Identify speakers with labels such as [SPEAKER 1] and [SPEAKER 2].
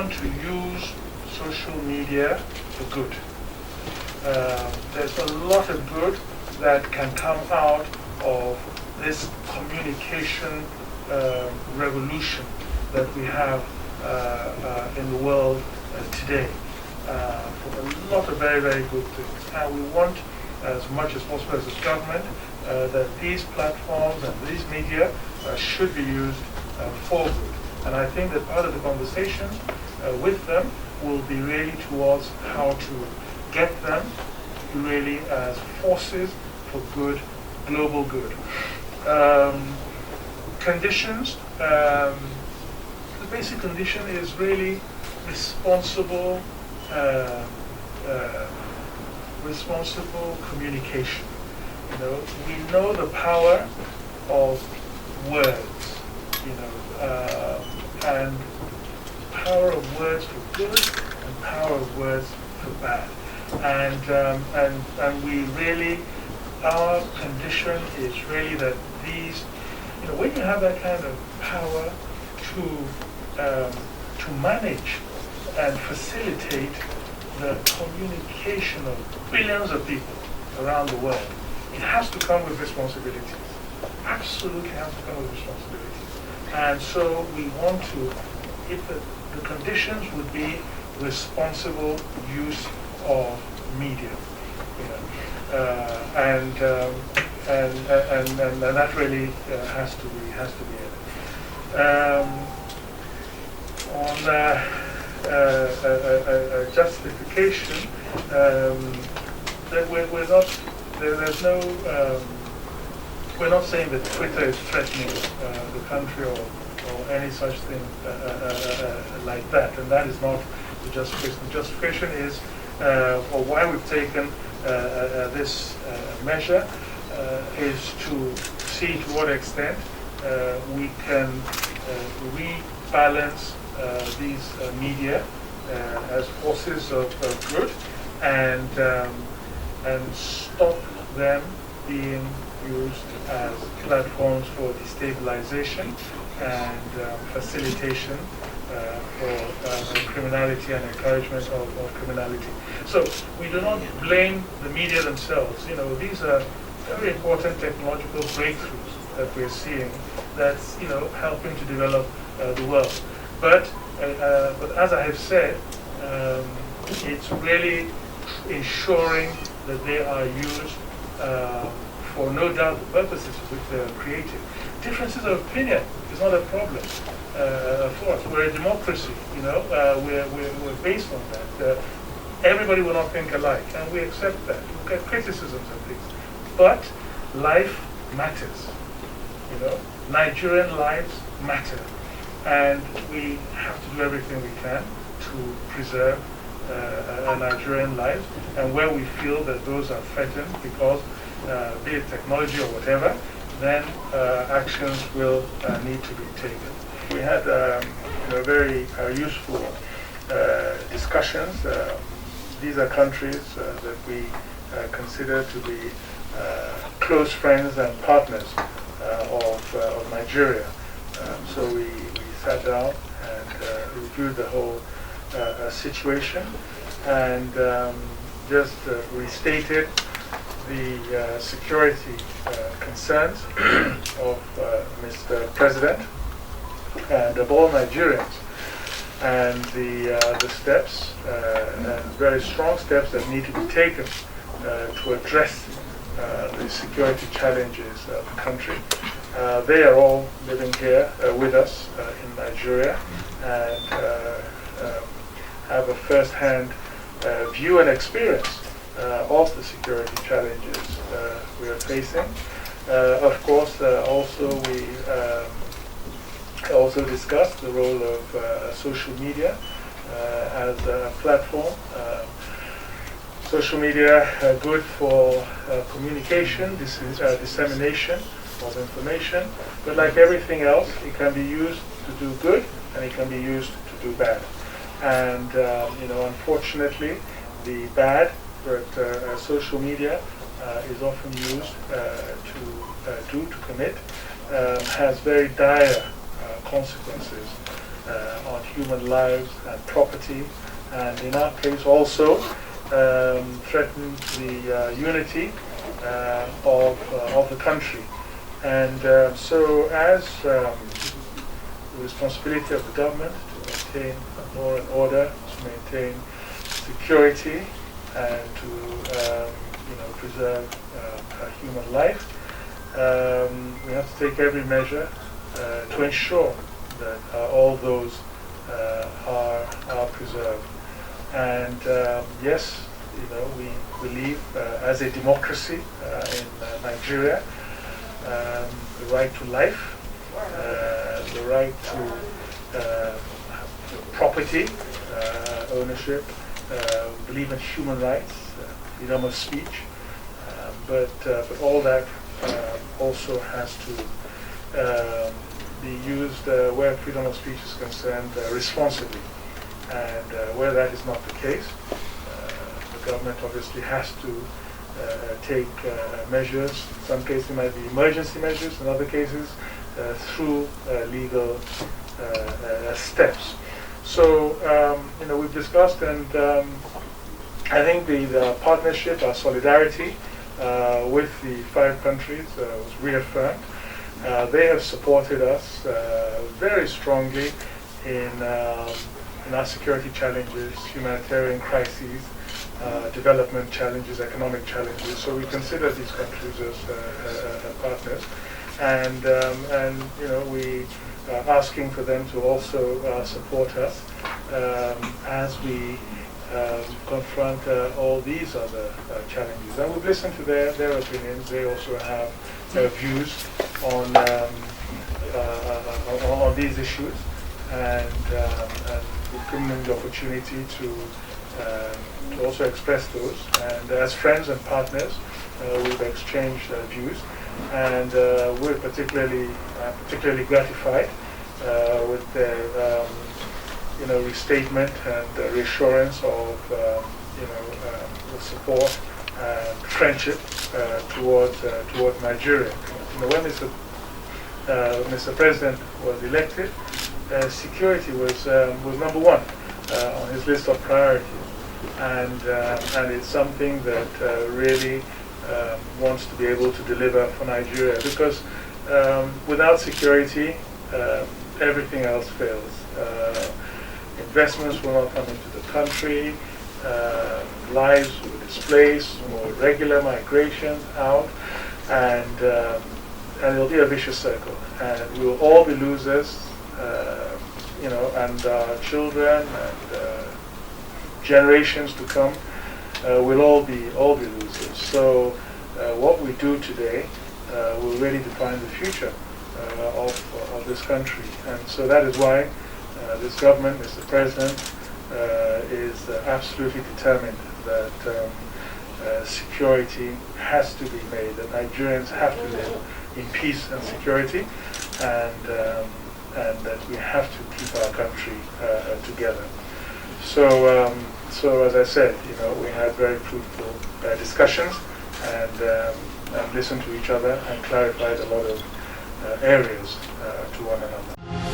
[SPEAKER 1] want to use social media for good. There's a lot of good that can come out of this communication revolution that we have in the world today. For a lot of very, very good things. And we want, as much as possible as a government, that these platforms and these media should be used for good. And I think that part of the conversation with them will be really towards how to get them really as forces for good, global good. Conditions, the basic condition is really responsible communication. You know, we know the power of words, you know, and power of words for good and power of words for bad. And we really, our condition is really that these, you know, when you have that kind of power to manage and facilitate the communication of billions of people around the world, it has to come with responsibilities. Absolutely has to come with responsibilities. And so we want to, if the conditions would be responsible use of media, you know, and that really has to be it. On justification, that we're not. There's no. We're not saying that Twitter is threatening the country or any such thing like that, and that is not the justification. The justification is for why we've taken this measure is to see to what extent we can rebalance these media as forces of good and stop them being used as platforms for destabilization and facilitation for criminality and encouragement of criminality. So we do not blame the media themselves. You know, these are very important technological breakthroughs that we're seeing that's, you know, helping to develop the world. But as I have said, it's really ensuring that they are used for no doubt the purposes for which they are created. Differences of opinion is not a problem for us. We're a democracy, you know. We're based on that. Everybody will not think alike, and we accept that. We get criticisms and things, but life matters. You know, Nigerian lives matter, and we have to do everything we can to preserve Nigerian lives. And where we feel that those are threatened because be it technology or whatever, then actions will need to be taken. We had very useful discussions. These are countries that we consider to be close friends and partners of Nigeria. So we sat down and reviewed the whole situation and just restated the security concerns of Mr. President and of all Nigerians, and the steps and very strong steps that need to be taken to address the security challenges of the country. They are all living here with us in Nigeria and have a first-hand view and experience of the security challenges we are facing. Of course, also we also discussed the role of social media as a platform. Social media good for communication, dissemination of information, but like everything else, it can be used to do good and it can be used to do bad. And unfortunately, the bad that social media is often used to commit has very dire consequences on human lives and property, and in our case also threatened the unity of the country. And so as the responsibility of the government to maintain law and order, to maintain security, and to preserve human life, we have to take every measure to ensure that all those are preserved. And yes, we believe as a democracy in Nigeria, the right to life, the right to property, ownership, believe in human rights, freedom of speech, but all that also has to be used where freedom of speech is concerned responsibly. And where that is not the case, the government obviously has to take measures. In some cases it might be emergency measures, in other cases through legal steps. So we've discussed, and I think the partnership, our solidarity with the 5 countries was reaffirmed. They have supported us very strongly in our security challenges, humanitarian crises, development challenges, economic challenges. So we consider these countries as partners, and we are asking for them to also support us as we confront all these other challenges. And we've listened to their opinions. They also have views on these issues, and we've given them the opportunity to also express those. And as friends and partners, we've exchanged views, and we're particularly gratified with their restatement and reassurance of the support and friendship towards Nigeria. When Mr. President was elected, security was number one on his list of priorities, and it's something that really wants to be able to deliver for Nigeria, because without security, everything else fails. Investments will not come into the country, lives will be displaced, more regular migration out, and it'll be a vicious circle, and we will all be losers, and our children and generations to come will all be losers. So what we do today will really define the future of this country, and so that is why this government, Mr. President, is absolutely determined that security has to be made, that Nigerians have to live in peace and security, and that we have to keep our country together. So, as I said, we had very fruitful discussions, and listened to each other and clarified a lot of areas to one another.